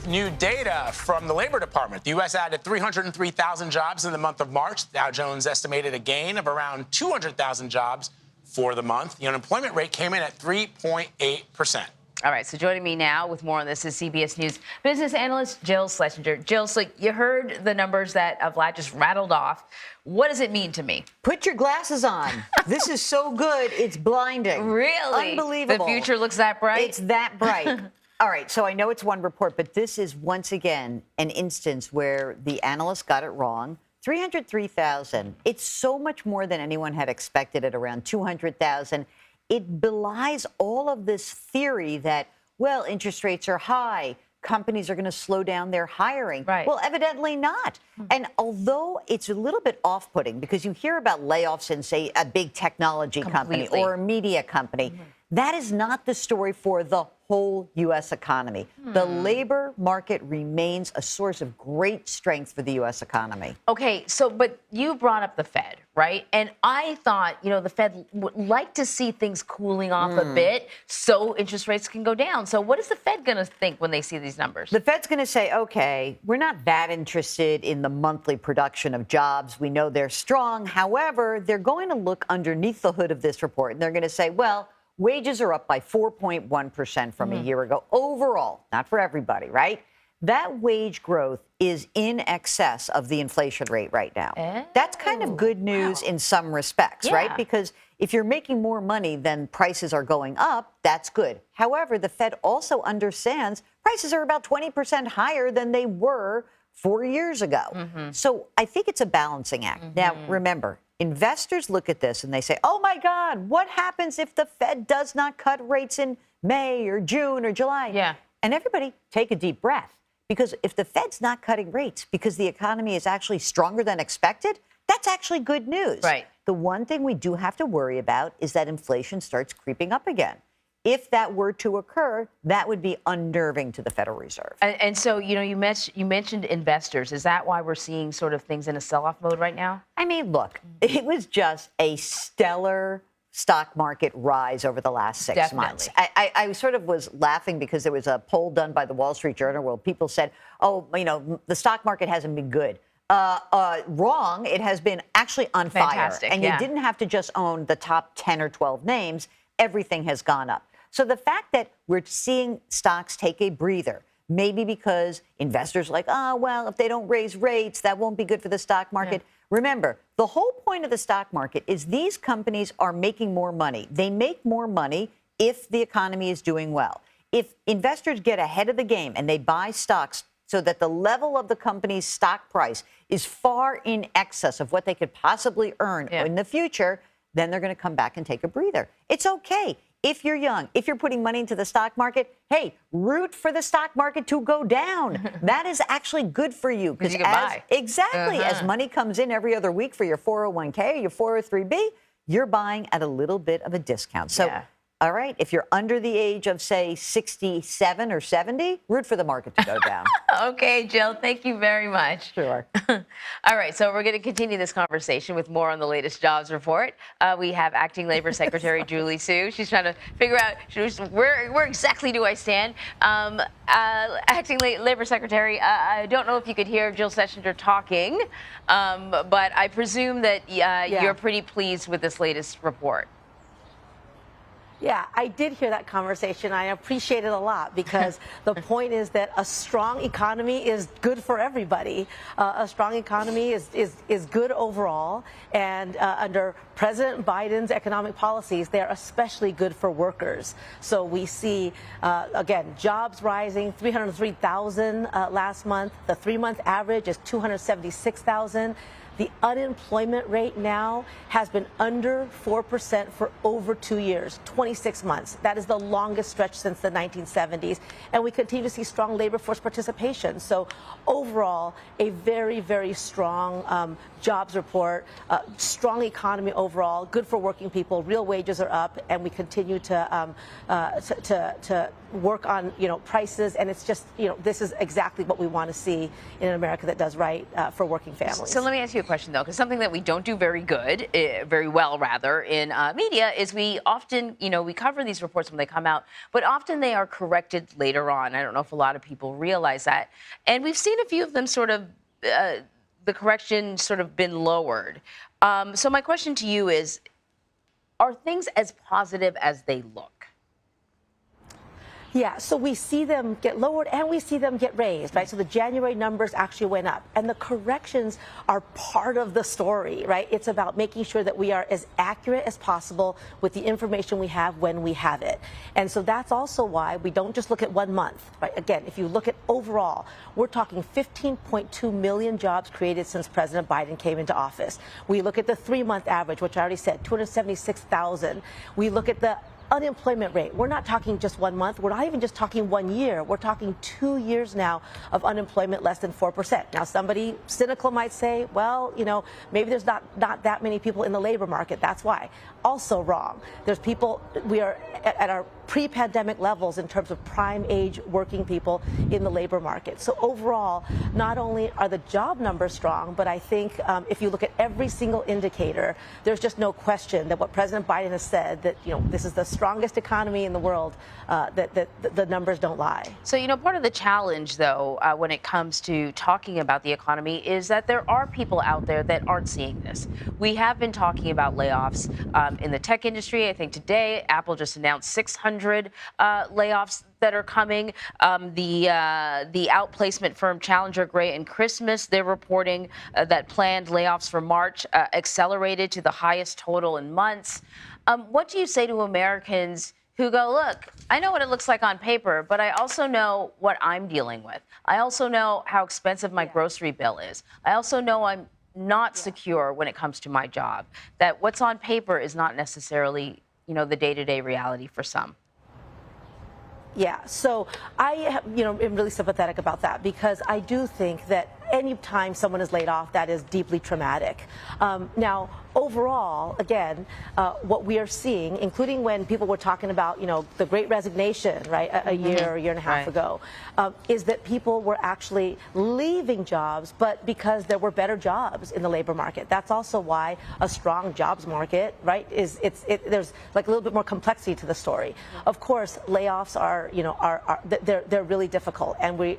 new data from the Labor Department. The U.S. added 303,000 jobs in the month of March. Dow Jones estimated a gain of around 200,000 jobs for the month. The unemployment rate came in at 3.8%. All right, so joining me now with more on this is CBS News business analyst Jill Schlesinger. Jill, so you heard the numbers that Vlad just rattled off. What does it mean to me? Put your glasses on. This is so good, it's blinding. Really? Unbelievable. The future looks that bright? It's that bright. All right, so I know it's one report, but this is once again an instance where the analyst got it wrong. 303,000. It's so much more than anyone had expected at around 200,000. It belies all of this theory that, well, interest rates are high, companies are going to slow down their hiring. Right. Well, evidently not. And although it's a little bit off-putting because you hear about layoffs in, say, a big technology company or a media company, that is not the story for the whole U.S. economy. The labor market remains a source of great strength for the U.S. economy. Okay, so, but you brought up the Fed, right? And I thought, you know, the Fed would like to see things cooling off a bit so interest rates can go down. So what is the Fed going to think when they see these numbers? The Fed's going to say, okay, we're not that interested in the monthly production of jobs. We know they're strong. However, they're going to look underneath the hood of this report, and they're going to say, well, wages are up by 4.1% from a year ago. Overall, not for everybody, right? That wage growth is in excess of the inflation rate right now. That's kind of good news in some respects, right? Because if you're making more money than prices are going up, that's good. However, the Fed also understands prices are about 20% higher than they were 4 years ago. So I think it's a balancing act. Now, remember, investors look at this and they say, oh, my God, what happens if the Fed does not cut rates in May or June or July? And everybody take a deep breath, because if the Fed's not cutting rates because the economy is actually stronger than expected, that's actually good news. Right. The one thing we do have to worry about is that inflation starts creeping up again. If that were to occur, that would be unnerving to the Federal Reserve. And so, you know, you mentioned investors. Is that why we're seeing sort of things in a sell-off mode right now? I mean, look, it was just a stellar stock market rise over the last 6 months. I sort of was laughing because there was a poll done by the Wall Street Journal where people said, oh, you know, the stock market hasn't been good. Wrong. It has been actually on fire. And you didn't have to just own the top 10 or 12 names. Everything has gone up. So the fact that we're seeing stocks take a breather, maybe because investors are like, oh, well, if they don't raise rates, that won't be good for the stock market. Remember, the whole point of the stock market is these companies are making more money. They make more money if the economy is doing well. If investors get ahead of the game and they buy stocks so that the level of the company's stock price is far in excess of what they could possibly earn in the future, then they're going to come back and take a breather. It's okay. If you're young, if you're putting money into the stock market, hey, root for the stock market to go down. That is actually good for you. Because you can buy. Exactly. As money comes in every other week for your 401k or your 403b, you're buying at a little bit of a discount. So, all right, if you're under the age of, say, 67 or 70, root for the market to go down. Okay, Jill, thank you very much. Sure. All right, so we're going to continue this conversation with more on the latest jobs report. We have Acting Labor Secretary Julie Su. She's trying to figure out where exactly do I stand. Acting Labor Secretary, I don't know if you could hear Jill Schlesinger talking, but I presume that you're pretty pleased with this latest report. Yeah, I did hear that conversation. I appreciate it a lot because the point is that a strong economy is good for everybody. A strong economy is good overall. And under President Biden's economic policies, they're especially good for workers. So we see, again, jobs rising, 303,000 last month. The 3-month average is 276,000. The unemployment rate now has been under 4% for over 2 years, 26 months. That is the longest stretch since the 1970s. And we continue to see strong labor force participation. So overall, a very, very strong jobs report, strong economy overall, good for working people. Real wages are up, and we continue to work on, prices. And it's just, this is exactly what we want to see in an America that does right for working families. So let me ask you a question, though, because something that we don't do very well, rather, in media is we often, we cover these reports when they come out, but often they are corrected later on. I don't know if a lot of people realize that. And we've seen a few of them sort of, the correction sort of been lowered. So my question to you is, are things as positive as they look? Yeah, so we see them get lowered and we see them get raised, right? So the January numbers actually went up, and the corrections are part of the story, right? It's about making sure that we are as accurate as possible with the information we have when we have it. And so that's also why we don't just look at 1 month, right? Again, if you look at overall, we're talking 15.2 million jobs created since President Biden came into office. We look at the 3-month average, which I already said, 276,000. We look at the unemployment rate. We're not talking just 1 month. We're not even just talking 1 year. We're talking 2 years now of unemployment less than 4%. Now, somebody cynical might say, well, maybe there's not that many people in the labor market. That's why. Also wrong. There's people, we are at our pre-pandemic levels in terms of prime age working people in the labor market. So overall, not only are the job numbers strong, but I think if you look at every single indicator, there's just no question that what President Biden has said, that this is the strongest economy in the world, that the numbers don't lie. So part of the challenge, though, when it comes to talking about the economy, is that there are people out there that aren't seeing this. We have been talking about layoffs in the tech industry. I think today Apple just announced 600 layoffs that are coming. The outplacement firm Challenger Gray and Christmas, they're reporting that planned layoffs for March accelerated to the highest total in months. What do you say to Americans who go, look, I know what it looks like on paper, but I also know what I'm dealing with. I also know how expensive my grocery bill is. I also know I'm not secure when it comes to my job, that what's on paper is not necessarily, the day-to-day reality for some. Yeah, so I am really sympathetic about that, because I do think that any time someone is laid off, that is deeply traumatic. Now, overall, again, what we are seeing, including when people were talking about, the Great Resignation, right, a year and a half ago, is that people were actually leaving jobs, but because there were better jobs in the labor market. That's also why a strong jobs market, right, there's like a little bit more complexity to the story. Of course, layoffs are, they're really difficult, and we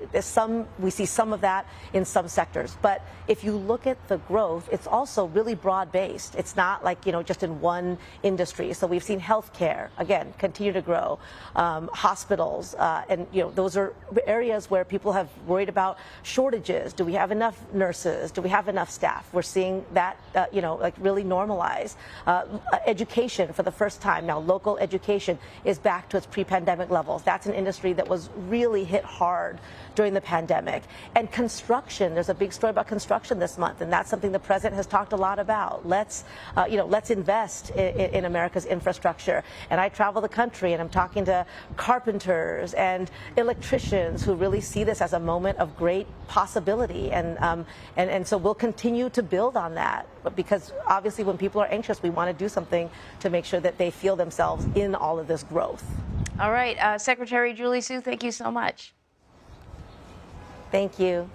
see some of that in some sectors. But if you look at the growth, it's also really broad-based. It's not like, just in one industry. So we've seen healthcare, again, continue to grow, hospitals, and, those are areas where people have worried about shortages. Do we have enough nurses? Do we have enough staff? We're seeing that, really normalize. Education, for the first time now, local education is back to its pre-pandemic levels. That's an industry that was really hit hard during the pandemic. And construction, there's a big story about construction this month, and that's something the president has talked a lot about. Let's invest in America's infrastructure. And I travel the country, and I'm talking to carpenters and electricians who really see this as a moment of great possibility. And so we'll continue to build on that. But because obviously when people are anxious, we want to do something to make sure that they feel themselves in all of this growth. All right, Secretary Julie Su, thank you so much. Thank you.